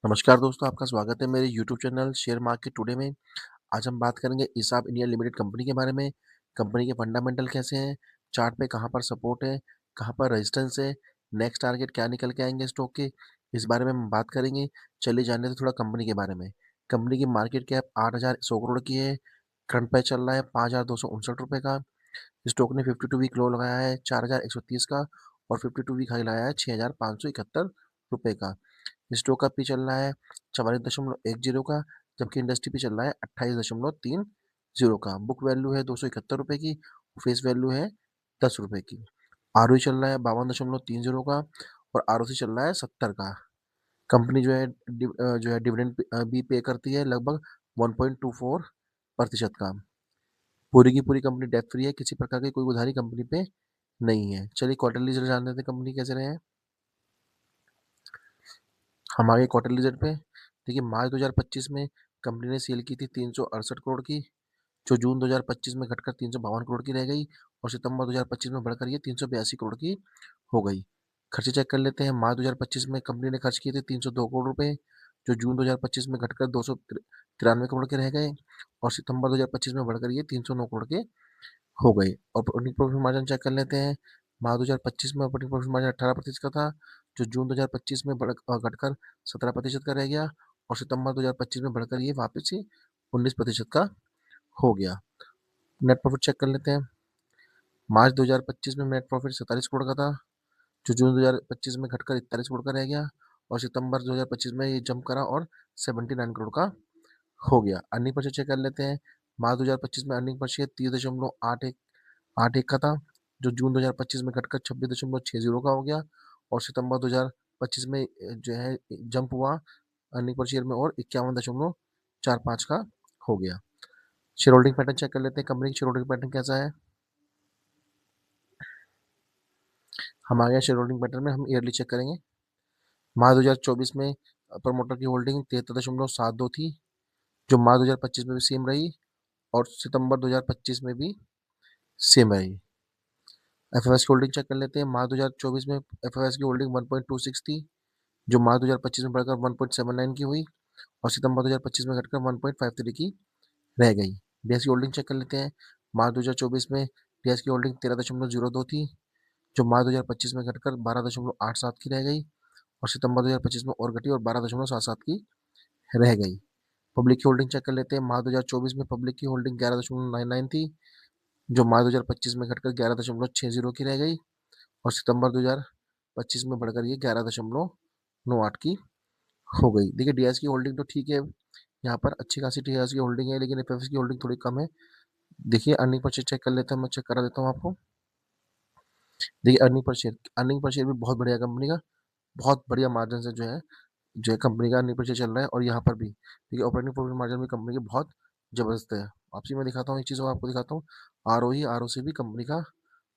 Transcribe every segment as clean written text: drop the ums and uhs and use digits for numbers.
नमस्कार दोस्तों, आपका स्वागत है मेरे YouTube channel share market today में। आज हम बात करेंगे ईसाब इंडिया लिमिटेड कंपनी के बारे में। कंपनी के फंडामेंटल कैसे हैं, चार्ट पे कहाँ पर सपोर्ट है, कहाँ पर रेजिस्टेंस है, नेक्स्ट टारगेट क्या निकल के आएंगे स्टॉक के, इस बारे में हम बात करेंगे। चलिए जानते हैं थोड़ा कंपनी के बारे में। कंपनी की मार्केट कैप 8,100 करोड़ की है। करंट प्राइस चल रहा है 5,259 रुपये का। स्टॉक ने 52 वीक लो लगाया है 4,130 का और 52 वीक हाई लगाया है 6,571 रुपये का। स्टॉक का पी चल रहा है 44.10 का, जबकि इंडस्ट्री पी चल रहा है 28.30 का। बुक वैल्यू है 271 रुपये की, फेस वैल्यू है 10 रुपये की। आर चल रहा है 52.30 का और आर चल रहा है 70 का। कंपनी जो है डिविडेंड भी पे करती है लगभग 1.24% का। पूरी की पूरी कंपनी डेट फ्री है, किसी प्रकार की कोई उधारी कंपनी पे नहीं है। चलिए क्वार्टरली रिजल्ट जान लेते हैं कंपनी कैसे रहे हैं। हम आगे क्वार्टरली रिजल्ट पे। देखिए मार्च 2025 में कंपनी ने सेल की थी 368 करोड़ की, जो जून 2025 में घटकर 352 करोड़ की रह गई और सितंबर 2025 में बढ़कर ये 382 करोड़ की हो गई। खर्चे चेक कर लेते हैं। मार्च 2025 में कंपनी ने खर्च किए थे 302 करोड़ रुपए, जो जून 2025 में घटकर 293 करोड़ के रह गए और सितंबर 2025 में बढ़कर ये 309 करोड़ के हो गई। ऑपरेटिंग प्रॉफिट मार्जिन चेक कर लेते हैं। मार्च 2025 में ऑपरेटिंग प्रॉफिट मार्जिन 18% का था, जो जून 2025 में घटकर 17% का रह गया और सितंबर 2025 में बढ़कर ये वापस से 19% का हो गया। नेट प्रॉफिट चेक कर लेते हैं। मार्च 2025 में नेट प्रॉफिट 47 करोड़ का था, जो जून 2025 में घटकर 41 करोड़ का रह गया और सितंबर 2025 में ये जंप करा और 79 करोड़ का हो गया। अर्निंग पर चेक कर लेते हैं। मार्च 2025 में अर्निंग पर शेयर 30.81 का था, जो जून 2025 में घटकर 26.60 का हो गया और सितंबर 2025 में जो है जंप हुआ अर्निंग पर शेयर में और 51.45 का हो गया। शेयर होल्डिंग पैटर्न चेक कर लेते हैं। कंपनी की शेयर होल्डिंग पैटर्न कैसा है। हम आ गए शेयर होल्डिंग पैटर्न में, हम ईयरली चेक करेंगे। मार्च 2024 में प्रमोटर की होल्डिंग 73.72 थी, जो मार्च 2025 में भी सेम रही और सितंबर 2025 में भी सेम रही। एफएस की होल्डिंग चेक कर लेते हैं। मार्च 2024 में एफएस की होल्डिंग 1.26 थी, जो मार्च 2025 में बढ़कर 1.79 की हुई और सितंबर 2025 में घटकर 1.53 की रह गई। डीएस की होल्डिंग चेक कर लेते हैं। मार्च 2024 में डीएस की होल्डिंग 13.02 थी, जो मार्च 2025 में घटकर 12.87 की रह गई और सितंबर 2025 में और घटी और 12.77 की रह गई। पब्लिक की होल्डिंग चेक कर लेते हैं। मार्च 2024 में पब्लिक की होल्डिंग 11.99 थी, जो मार्च 2025 में घटकर 11.60 की रह गई और सितंबर 2025 में बढ़कर ये 11.98 की हो गई। देखिए डीएस की होल्डिंग तो ठीक है, यहाँ पर अच्छी खासी डीएस की होल्डिंग है, लेकिन एफएस की होल्डिंग थोड़ी कम है। देखिए अर्निंग पर शेयर चेक कर लेते हैं, मैं चेक करा देता हूँ आपको। देखिए अर्निंग पर शेयर भी बहुत बढ़िया कंपनी का, बहुत बढ़िया मार्जिन से जो है कंपनी का अर्निंग पर शेयर चल रहा है। और यहाँ पर भी देखिए ऑपरेटिंग प्रॉफिट मार्जिन भी कंपनी की बहुत जबरदस्त है। आपसे मैं दिखाता हूँ एक चीज़ और आपको दिखाता हूँ। आरओसी भी कंपनी का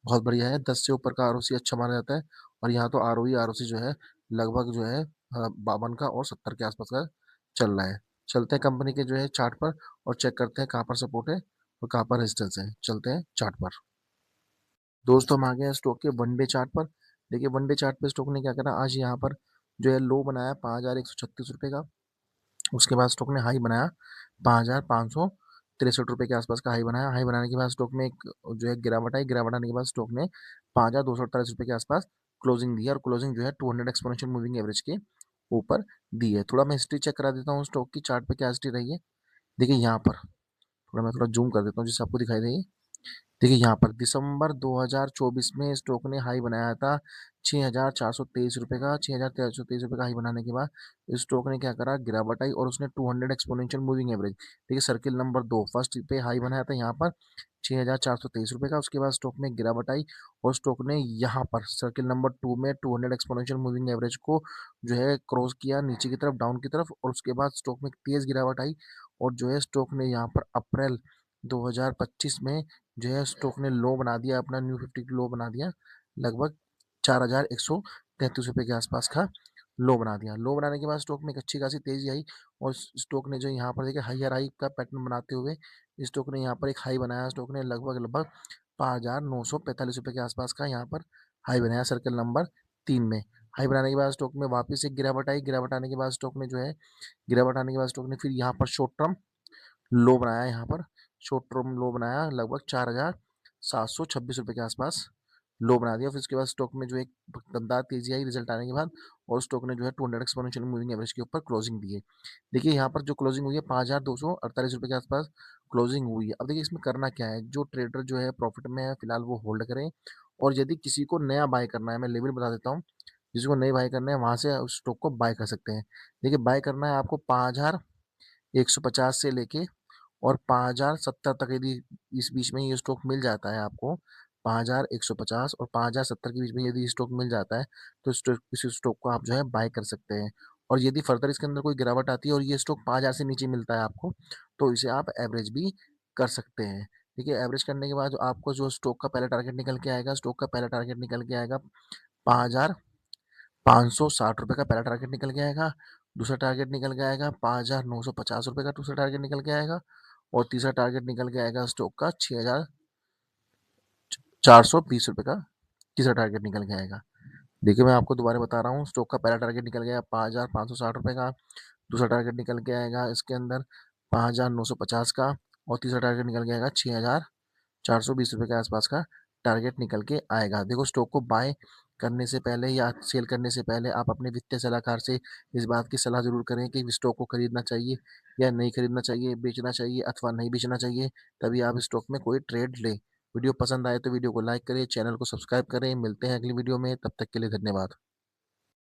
बहुत बढ़िया है, 10 से ऊपर का आरओसी अच्छा माना जाता है और यहाँ तो आरओसी जो है लगभग जो है 52 का और 70 के आसपास का चल रहा है। चलते हैं कंपनी के जो है चार्ट पर और चेक करते हैं कहाँ पर सपोर्ट है और कहाँ पर रेजिस्टेंस है। चलते हैं चार्ट पर। दोस्तों हम आ गए हैं स्टॉक के वन डे चार्ट पर। देखिए वन डे चार्ट पे स्टॉक ने क्या करा, आज यहाँ पर जो है लो बनाया 5,136 रुपये का। उसके बाद स्टॉक ने हाई बनाया 5,563 रुपये के आसपास का हाई बनाया। हाई बनाने के बाद स्टॉक में एक जो है गिरावट आई। गिरावट आने के बाद स्टॉक ने 5,248 रुपये के आसपास क्लोजिंग दी और क्लोजिंग जो है 200 एक्सपोनेंशियल मूविंग एवरेज के ऊपर दी है। थोड़ा मैं हिस्ट्री चेक करा देता हूँ स्टॉक की, चार्ट पे क्या हिस्ट्री रही है। देखिए यहाँ पर थोड़ा मैं थोड़ा जूम कर देता हूँ जिससे आपको दिखाई दे। देखिए यहाँ पर दिसंबर 2024 में स्टॉक ने हाई बनाया था 6,423 रुपये का। 6,423 रुपये का हाई बनाने के बाद स्टॉक ने क्या करा, गिरावट आई और उसने 200 एक्सपोनेंशियल मूविंग एवरेज, देखिए सर्किल नंबर 2 फर्स्ट पे हाई बनाया था यहाँ पर 6,423 रुपये का। उसके बाद स्टॉक में गिरावट आई और स्टॉक ने यहाँ पर सर्किल नंबर 2 में 200 एक्सपोनेंशियल मूविंग एवरेज को जो है क्रॉस किया नीचे की तरफ, डाउन की तरफ, और उसके बाद स्टॉक में तेज गिरावट आई और जो है स्टॉक ने यहाँ पर अप्रैल 2025 में जो है स्टॉक ने लो बना दिया, अपना न्यू 50 लो बना दिया, लगभग 4,133 रुपये के आसपास का लो बना दिया। लो बनाने के बाद स्टॉक में एक अच्छी खासी तेजी आई और स्टॉक ने जो यहाँ पर देखिए हायर हाई का पैटर्न बनाते हुए स्टॉक ने यहाँ पर एक हाई बनाया। स्टॉक ने लगभग लगभग 5,945 रुपये के आसपास का यहाँ पर हाई बनाया सर्कल नंबर 3 में। हाई बनाने के बाद स्टॉक में वापस एक गिरावट आई, गिरावट आने के बाद स्टॉक ने जो है गिरावट आने के बाद स्टॉक ने फिर यहाँ पर शॉर्ट टर्म लो बनाया, यहाँ पर शॉर्ट टर्म लो बनाया लगभग 4,726 रुपये के आसपास लो बना दिया। फिर उसके बाद स्टॉक में जो एक दमदार तेजी आई रिजल्ट आने के बाद, और स्टॉक ने जो है 200 एक्सपोनेंशियल मूविंग एवरेज के ऊपर क्लोजिंग दी है। देखिए यहाँ पर जो क्लोजिंग हुई है 5,248 रुपये के आसपास क्लोजिंग हुई है। अब देखिए इसमें करना क्या है, जो ट्रेडर जो है प्रॉफिट में है फिलहाल वो होल्ड करें, और यदि किसी को नया बाय करना है, मैं लेवल बता देता हूँ, जिसको नई बाय करना है वहां से उस स्टॉक को बाय कर सकते हैं। देखिए बाय करना है आपको 5,150 से लेके और 5,070 तक, यदि इस बीच में ये स्टॉक मिल जाता है आपको 5,150 और 5,070 के बीच में यदि स्टॉक मिल जाता है, तो इस स्टॉक को आप जो है बाय कर सकते हैं। और यदि फर्दर इसके अंदर कोई गिरावट आती है और ये स्टॉक 5,000 से नीचे मिलता है आपको, तो इसे आप एवरेज भी कर सकते हैं। देखिए एवरेज करने के बाद आपको जो स्टॉक का पहला टारगेट निकल के आएगा, स्टॉक का पहला टारगेट निकल के आएगा 5,560 रुपये का पहला टारगेट निकल के आएगा। दूसरा टारगेट निकल के आएगा 5,950 रुपये का दूसरा टारगेट निकल के आएगा। और तीसरा टारगेट निकल के आएगा स्टॉक का 6,420 रुपये का तीसरा टारगेट निकल के आएगा। देखिए मैं आपको दोबारा बता रहा हूँ, स्टॉक का पहला टारगेट निकल गया 5,560 रुपये का, दूसरा टारगेट निकल के आएगा इसके अंदर 5,950 का, और तीसरा टारगेट निकल के आएगा 6,420 रुपये के आसपास का टारगेट निकल के आएगा। देखो स्टॉक को बाय करने से पहले या सेल करने से पहले आप अपने वित्तीय सलाहकार से इस बात की सलाह ज़रूर करें कि स्टॉक को खरीदना चाहिए या नहीं खरीदना चाहिए, बेचना चाहिए अथवा नहीं बेचना चाहिए, तभी आप स्टॉक में कोई ट्रेड लें। वीडियो पसंद आए तो वीडियो को लाइक करें, चैनल को सब्सक्राइब करें। मिलते हैं अगली वीडियो में, तब तक के लिए धन्यवाद।